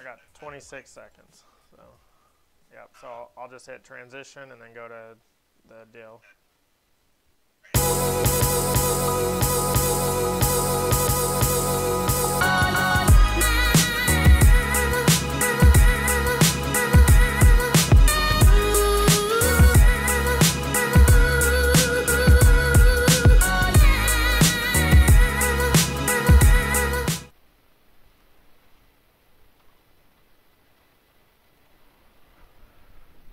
got 26 seconds. So, yep. So I'll just hit transition and then go to the deal.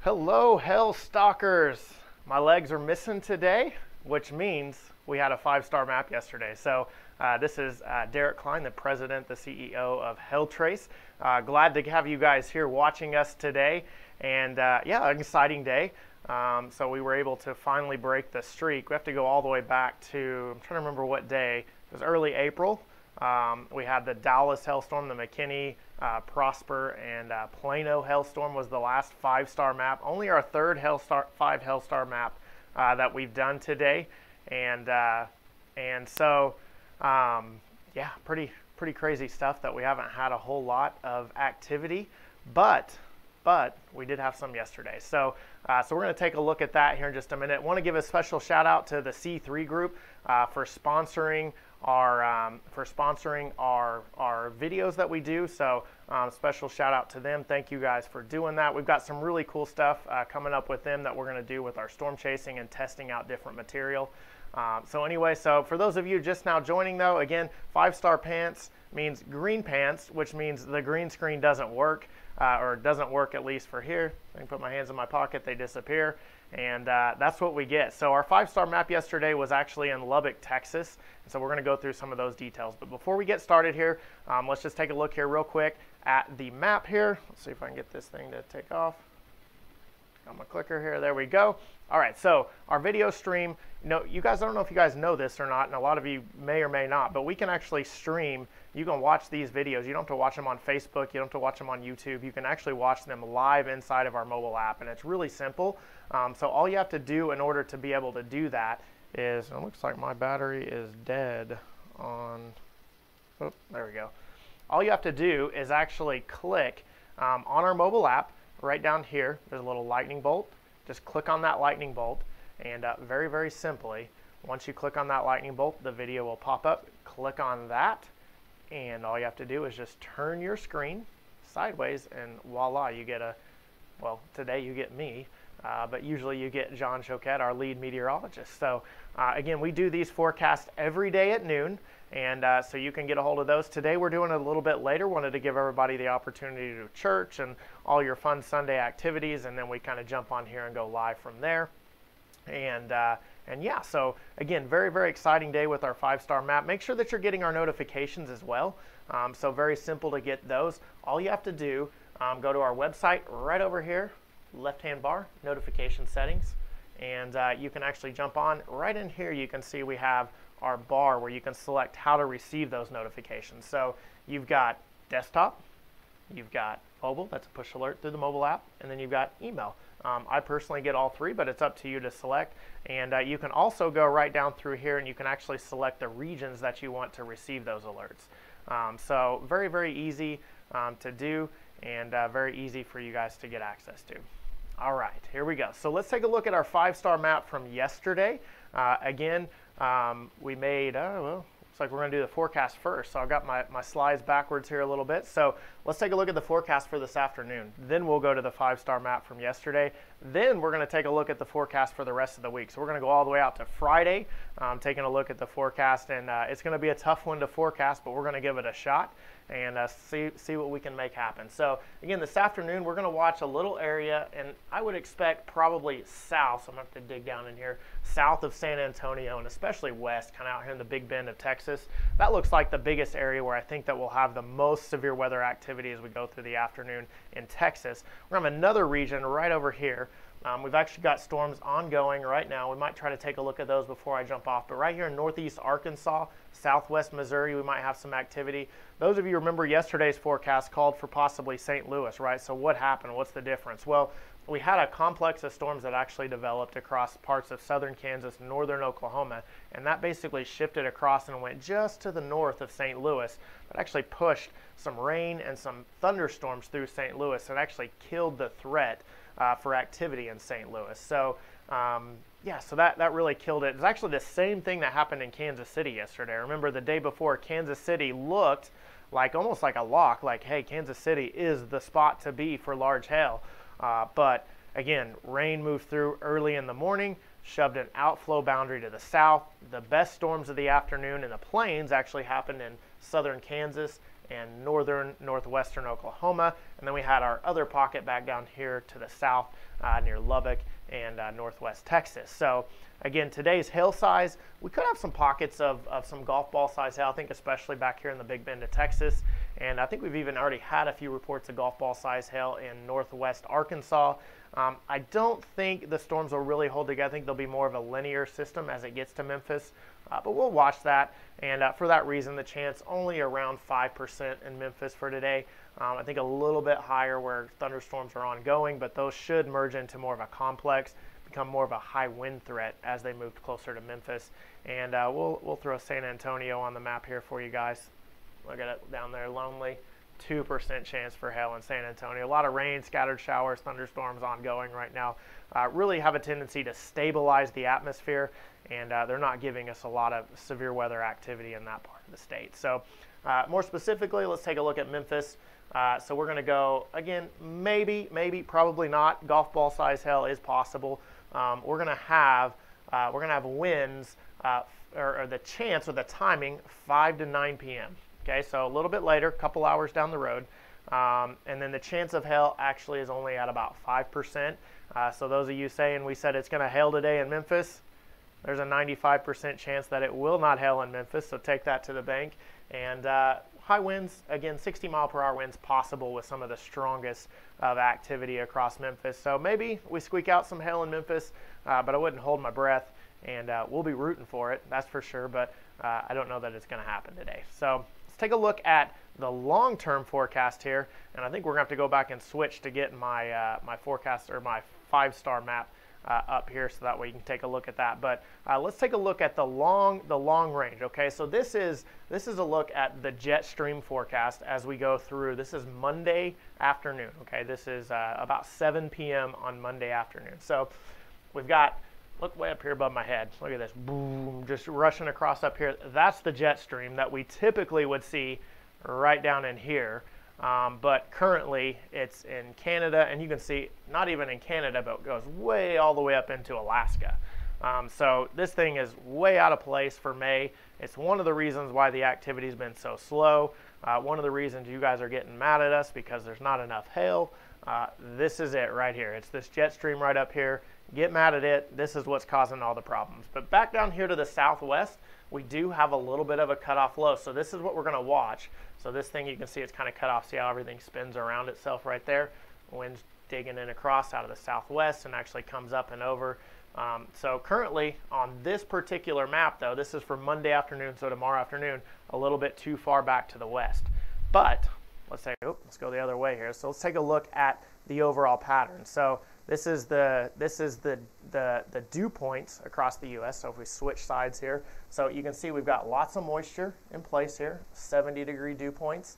Hello, Hell Stalkers. My legs are missing today, which means we had a 5-star map yesterday. So this is Derek Klein, the president, the CEO of Helltrace. Glad to have you guys here watching us today. And yeah, an exciting day. So we were able to finally break the streak. We have to go all the way back to, I'm trying to remember what day. It was early April. We had the Dallas Hellstorm, the McKinney, Prosper, and Plano Hellstorm was the last 5-star map. Only our third 5 Hellstar map that we've done today, and so yeah, pretty crazy stuff that we haven't had a whole lot of activity, but we did have some yesterday. So so we're going to take a look at that here in just a minute. I want to give a special shout out to the C3 group for sponsoring our videos that we do. So special shout out to them. Thank you guys for doing that. We've got some really cool stuff coming up with them that we're going to do with our storm chasing and testing out different material. So anyway, so for those of you just now joining though, again, 5-star pants means green pants, which means the green screen doesn't work, or doesn't work at least for here. I can put my hands in my pocket, they disappear, and that's what we get. So our 5-star map yesterday was actually in Lubbock, Texas, and so we're going to go through some of those details. But before we get started here, let's just take a look here real quick at the map here. Let's see if I can get this thing to take off. Got my clicker here, there we go. All right, so our video stream, you guys, I don't know if you guys know this or not, and a lot of you may or may not, but we can actually stream. You can watch these videos. You don't have to watch them on Facebook. You don't have to watch them on YouTube. You can actually watch them live inside of our mobile app, and it's really simple. So all you have to do in order to be able to do that is, it looks like my battery is dead on, oh, there we go. All you have to do is actually click on our mobile app right down here. There's a little lightning bolt. Just click on that lightning bolt, and very, very simply, once you click on that lightning bolt, the video will pop up. Click on that, and all you have to do is just turn your screen sideways, and voila, you get a, well, today you get me, but usually you get John Choquette, our lead meteorologist. So again, we do these forecasts every day at noon, and so you can get a hold of those. Today we're doing it a little bit later. Wanted to give everybody the opportunity to do church and all your fun Sunday activities, and then we kind of jump on here and go live from there. And yeah, so again, very, very exciting day with our 5-star map. Make sure that you're getting our notifications as well. So very simple to get those. All you have to do, go to our website right over here, left-hand bar, notification settings, and you can actually jump on right in here. You can see we have our bar where you can select how to receive those notifications. So you've got desktop, you've got mobile, that's a push alert through the mobile app, and then you've got email. I personally get all three, but it's up to you to select. And you can also go right down through here, and you can actually select the regions that you want to receive those alerts. So very, very easy to do, and very easy for you guys to get access to. All right, here we go. So let's take a look at our 5-star map from yesterday. Again, we made, well, looks like we're going to do the forecast first. So I've got my slides backwards here a little bit. So let's take a look at the forecast for this afternoon. Then we'll go to the 5-star map from yesterday. Then we're going to take a look at the forecast for the rest of the week. So we're going to go all the way out to Friday, taking a look at the forecast. And it's going to be a tough one to forecast, but we're going to give it a shot and see what we can make happen. So again, this afternoon, we're going to watch a little area, and I would expect probably south, so I'm going to have to dig down in here, south of San Antonio, and especially west, kind of out here in the Big Bend of Texas. That looks like the biggest area where I think that we'll have the most severe weather activity as we go through the afternoon in Texas. We're going to have another region right over here. We've actually got storms ongoing right now. We might try to take a look at those before I jump off. But right here in northeast Arkansas, southwest Missouri, we might have some activity. Those of you remember yesterday's forecast called for possibly St. Louis, right? So what happened? What's the difference? Well, we had a complex of storms that actually developed across parts of southern Kansas, northern Oklahoma, and that basically shifted across and went just to the north of St. Louis, but actually pushed some rain and some thunderstorms through St. Louis and actually killed the threat for activity in St. Louis. So yeah, so that really killed it. It's actually the same thing that happened in Kansas City yesterday. Remember the day before, Kansas City looked like almost like a lock, like, hey, Kansas City is the spot to be for large hail. But again, rain moved through early in the morning, shoved an outflow boundary to the south. The best storms of the afternoon in the plains actually happened in southern Kansas and northwestern Oklahoma. And then we had our other pocket back down here to the south near Lubbock and northwest Texas. So again, today's hail size, we could have some pockets of some golf ball size hail, I think especially back here in the Big Bend of Texas. And I think we've even already had a few reports of golf ball size hail in northwest Arkansas. I don't think the storms will really hold together. I think they'll be more of a linear system as it gets to Memphis. But we'll watch that. And for that reason, the chance only around 5% in Memphis for today. I think a little bit higher where thunderstorms are ongoing, but those should merge into more of a complex, become more of a high wind threat as they move closer to Memphis. And we'll throw San Antonio on the map here for you guys. Look at it down there, Lonely. 2% chance for hail in San Antonio. A lot of rain, scattered showers, thunderstorms ongoing right now. Really have a tendency to stabilize the atmosphere, and they're not giving us a lot of severe weather activity in that part of the state. So more specifically, let's take a look at Memphis. So we're going to go, again, maybe, probably not. Golf ball size hail is possible. We're going to have winds, or the chance or the timing, 5 to 9 p.m. Okay, so a little bit later, a couple hours down the road. And then the chance of hail actually is only at about 5%. So those of you saying we said it's going to hail today in Memphis, there's a 95% chance that it will not hail in Memphis, so take that to the bank. And high winds, again, 60-mile-per-hour winds possible with some of the strongest of activity across Memphis. So maybe we squeak out some hail in Memphis, but I wouldn't hold my breath. And we'll be rooting for it, that's for sure, but I don't know that it's going to happen today. So let's take a look at the long-term forecast here, and I think we're going to have to go back and switch to get my my forecast or my 5-star map up here, so that way you can take a look at that. But let's take a look at the long range. Okay, so this is a look at the jet stream forecast as we go through. This is Monday afternoon. Okay, this is about 7 p.m. on Monday afternoon. So we've got, look way up here above my head. Look at this, boom, just rushing across up here. That's the jet stream that we typically would see right down in here. But currently it's in Canada, and you can see not even in Canada, but it goes way all the way up into Alaska. So this thing is way out of place for May. It's one of the reasons why the activity's been so slow. One of the reasons you guys are getting mad at us because there's not enough hail. This is it right here. It's this jet stream right up here. Get mad at it. This is what's causing all the problems. But back down here to the southwest, we do have a little bit of a cutoff low. So this is what we're going to watch. So this thing, you can see it's kind of cut off. See how everything spins around itself right there? Wind's digging in across out of the southwest and actually comes up and over. So currently on this particular map, though, this is for Monday afternoon, so tomorrow afternoon, a little bit too far back to the west. But let's go the other way here. So let's take a look at the overall pattern. So this is the dew points across the U.S. So if we switch sides here, so you can see we've got lots of moisture in place here, 70-degree dew points.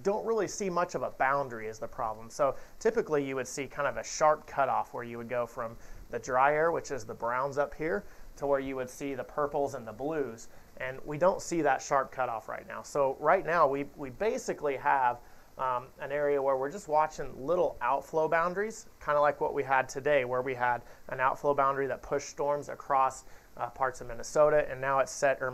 Don't really see much of a boundary is the problem. So typically you would see kind of a sharp cutoff where you would go from the dry air, which is the browns up here, to where you would see the purples and the blues. And we don't see that sharp cutoff right now. So right now we basically have an area where we're just watching little outflow boundaries, kind of like what we had today, where we had an outflow boundary that pushed storms across parts of Minnesota, and now it's set, or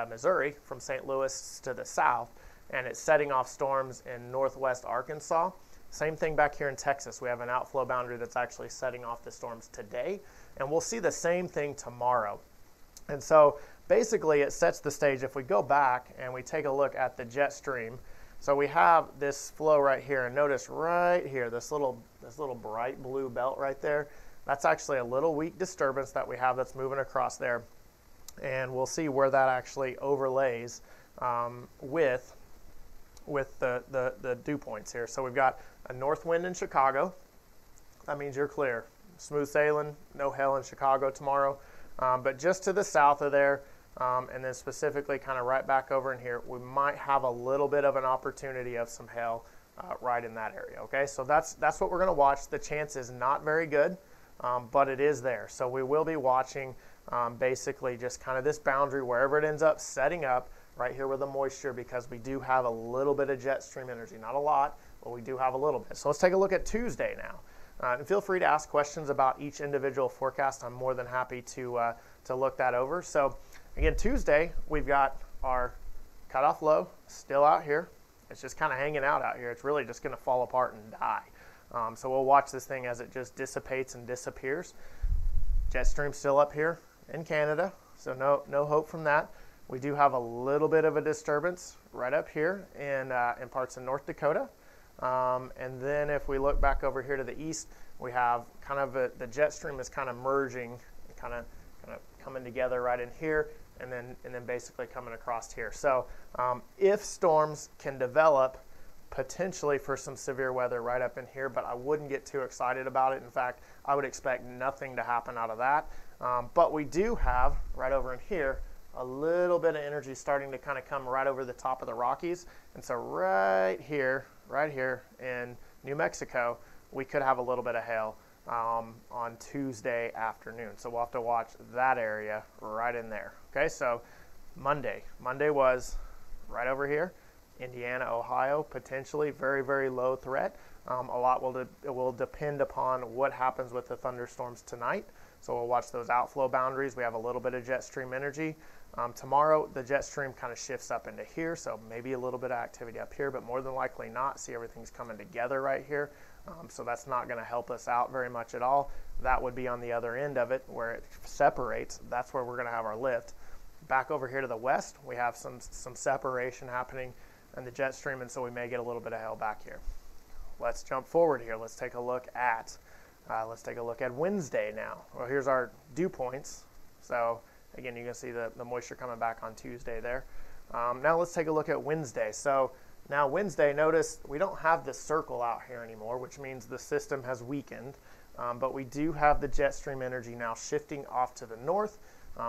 Missouri, from St. Louis to the south, and it's setting off storms in northwest Arkansas. Same thing back here in Texas. We have an outflow boundary that's actually setting off the storms today, and we'll see the same thing tomorrow. And so basically it sets the stage. If we go back and we take a look at the jet stream, so we have this flow right here, and notice right here, this little bright blue belt right there, that's actually a little weak disturbance that we have that's moving across there. And we'll see where that actually overlays with the dew points here. So we've got a north wind in Chicago, that means you're clear. Smooth sailing, no hail in Chicago tomorrow. But just to the south of there, and then specifically kind of right back over in here, we might have a little bit of an opportunity of some hail right in that area. Okay, so that's what we're going to watch. The chance is not very good, but it is there. So we will be watching basically just kind of this boundary, wherever it ends up setting up, right here with the moisture, because we do have a little bit of jet stream energy. Not a lot, but we do have a little bit. So let's take a look at Tuesday now. And feel free to ask questions about each individual forecast. I'm more than happy to look that over. So again, Tuesday, we've got our cutoff low still out here. It's just kind of hanging out here. It's really just going to fall apart and die. So we'll watch this thing as it just dissipates and disappears. Jet stream still up here in Canada, so no hope from that. We do have a little bit of a disturbance right up here in parts of North Dakota. And then if we look back over here to the east, we have kind of the jet stream is kind of merging, kind of coming together right in here, and then basically coming across here. So if storms can develop, potentially for some severe weather right up in here, but I wouldn't get too excited about it. In fact, I would expect nothing to happen out of that. But we do have right over in here a little bit of energy starting to kind of come right over the top of the Rockies. And so right here in New Mexico, we could have a little bit of hail on Tuesday afternoon. So we'll have to watch that area right in there. Okay, so Monday was right over here, Indiana, Ohio, potentially very, very low threat. A lot will depend upon what happens with the thunderstorms tonight. So we'll watch those outflow boundaries. We have a little bit of jet stream energy. Tomorrow, the jet stream kind of shifts up into here, so maybe a little bit of activity up here, but more than likely not. See, everything's coming together right here. So that's not going to help us out very much at all. That would be on the other end of it where it separates. That's where we're going to have our lift. Back over here to the west, we have some separation happening in the jet stream, and so we may get a little bit of hail back here. Let's jump forward here. Let's take a look at Wednesday now. Well, here's our dew points. So again, you can see the moisture coming back on Tuesday there. Now let's take a look at Wednesday. So now Wednesday, notice we don't have the circle out here anymore, which means the system has weakened. But we do have the jet stream energy now shifting off to the north.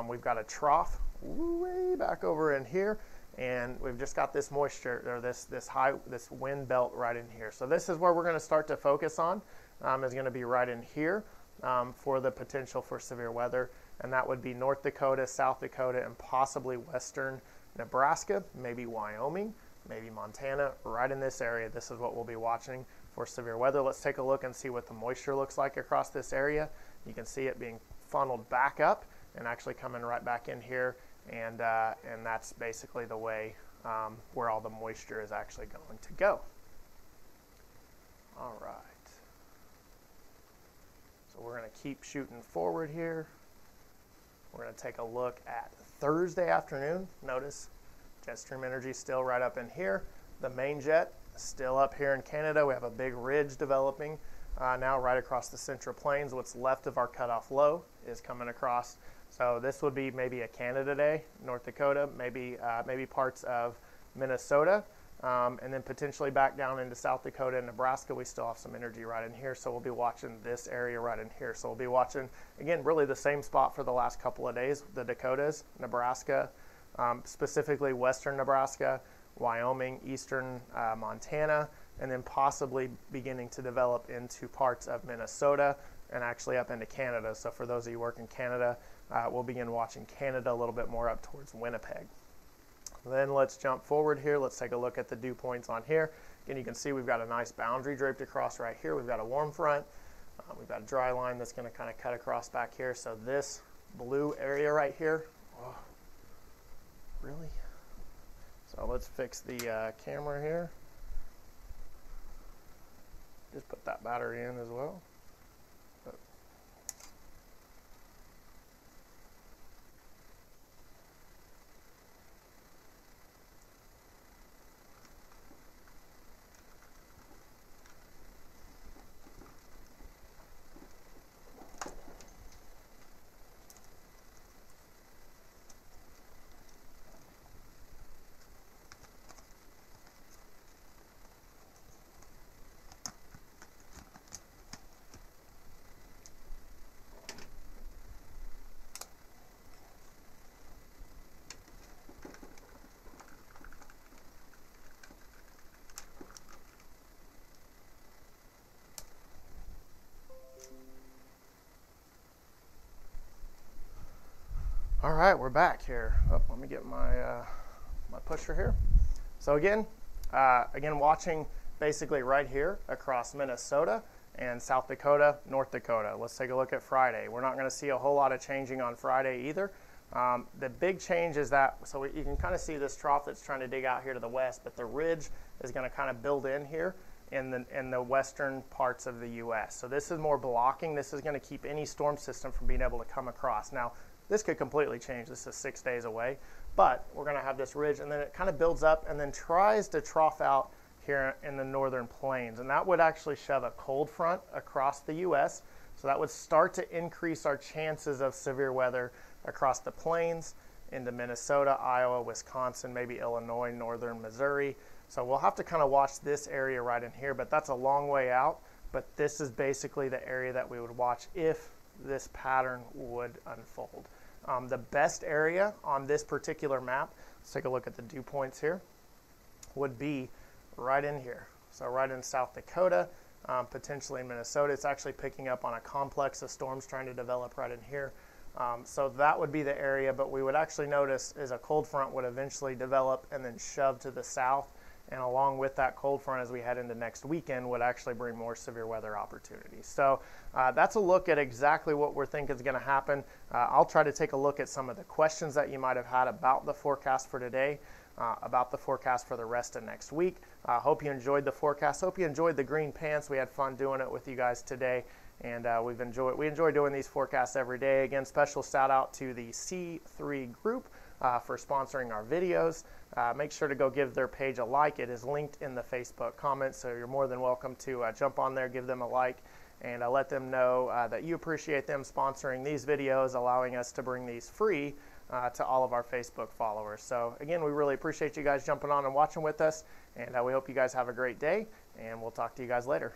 We've got a trough way back over in here, and we've just got this moisture, or this wind belt right in here. So this is where we're going to start to focus on, is going to be right in here for the potential for severe weather, and that would be North Dakota, South Dakota, and possibly western Nebraska, maybe Wyoming, maybe Montana, right in this area. This is what we'll be watching for severe weather. Let's take a look and see what the moisture looks like across this area. You can see it being funneled back up and actually coming right back in here, and that's basically the way where all the moisture is actually going to go. All right. So we're going to keep shooting forward here. We're going to take a look at Thursday afternoon. Notice jet stream energy still right up in here. The main jet still up here in Canada. We have a big ridge developing now right across the Central Plains. What's left of our cutoff low is coming across. So this would be maybe a Canada day, North Dakota, maybe parts of Minnesota, and then potentially back down into South Dakota and Nebraska. We still have some energy right in here, so we'll be watching this area right in here. So we'll be watching, again, really the same spot for the last couple of days, the Dakotas, Nebraska, specifically western Nebraska, Wyoming, eastern Montana, and then possibly beginning to develop into parts of Minnesota and actually up into Canada. So for those of you who work in Canada, we'll begin watching Canada a little bit more up towards Winnipeg. Then let's jump forward here. Let's take a look at the dew points on here. Again, you can see we've got a nice boundary draped across right here. We've got a warm front. We've got a dry line that's going to kind of cut across back here. So this blue area right here, oh, really? So let's fix the camera here. Just put that battery in as well. right, we're back here. Oh, let me get my my pusher here. So again, watching basically right here across Minnesota and South Dakota, North Dakota. Let's take a look at Friday. We're not going to see a whole lot of changing on Friday either. The big change is that, so you can kind of see this trough that's trying to dig out here to the west, but the ridge is going to kind of build in here in the western parts of the U.S. So this is more blocking. This is going to keep any storm system from being able to come across. Now, this could completely change. This is 6 days away, but we're going to have this ridge, and then it kind of builds up and then tries to trough out here in the northern plains, and that would actually shove a cold front across the U.S. So that would start to increase our chances of severe weather across the plains into Minnesota, Iowa, Wisconsin, maybe Illinois, northern Missouri. So we'll have to kind of watch this area right in here, but that's a long way out. But this is basically the area that we would watch if this pattern would unfold. The best area on this particular map, let's take a look at the dew points here, would be right in here. So right in South Dakota, potentially in Minnesota. It's actually picking up on a complex of storms trying to develop right in here. So that would be the area, but we would actually notice is a cold front would eventually develop and then shove to the south, and along with that cold front as we head into next weekend would actually bring more severe weather opportunities. So that's a look at exactly what we're thinking is going to happen. I'll try to take a look at some of the questions that you might have had about the forecast for today, about the forecast for the rest of next week. Hope you enjoyed the forecast. Hope you enjoyed the green pants. We had fun doing it with you guys today. And we enjoy doing these forecasts every day. Again, special shout out to the C3 group for sponsoring our videos. Make sure to go give their page a like. It is linked in the Facebook comments, so you're more than welcome to jump on there, give them a like, and let them know that you appreciate them sponsoring these videos, allowing us to bring these free to all of our Facebook followers. So again, we really appreciate you guys jumping on and watching with us, and we hope you guys have a great day, and we'll talk to you guys later.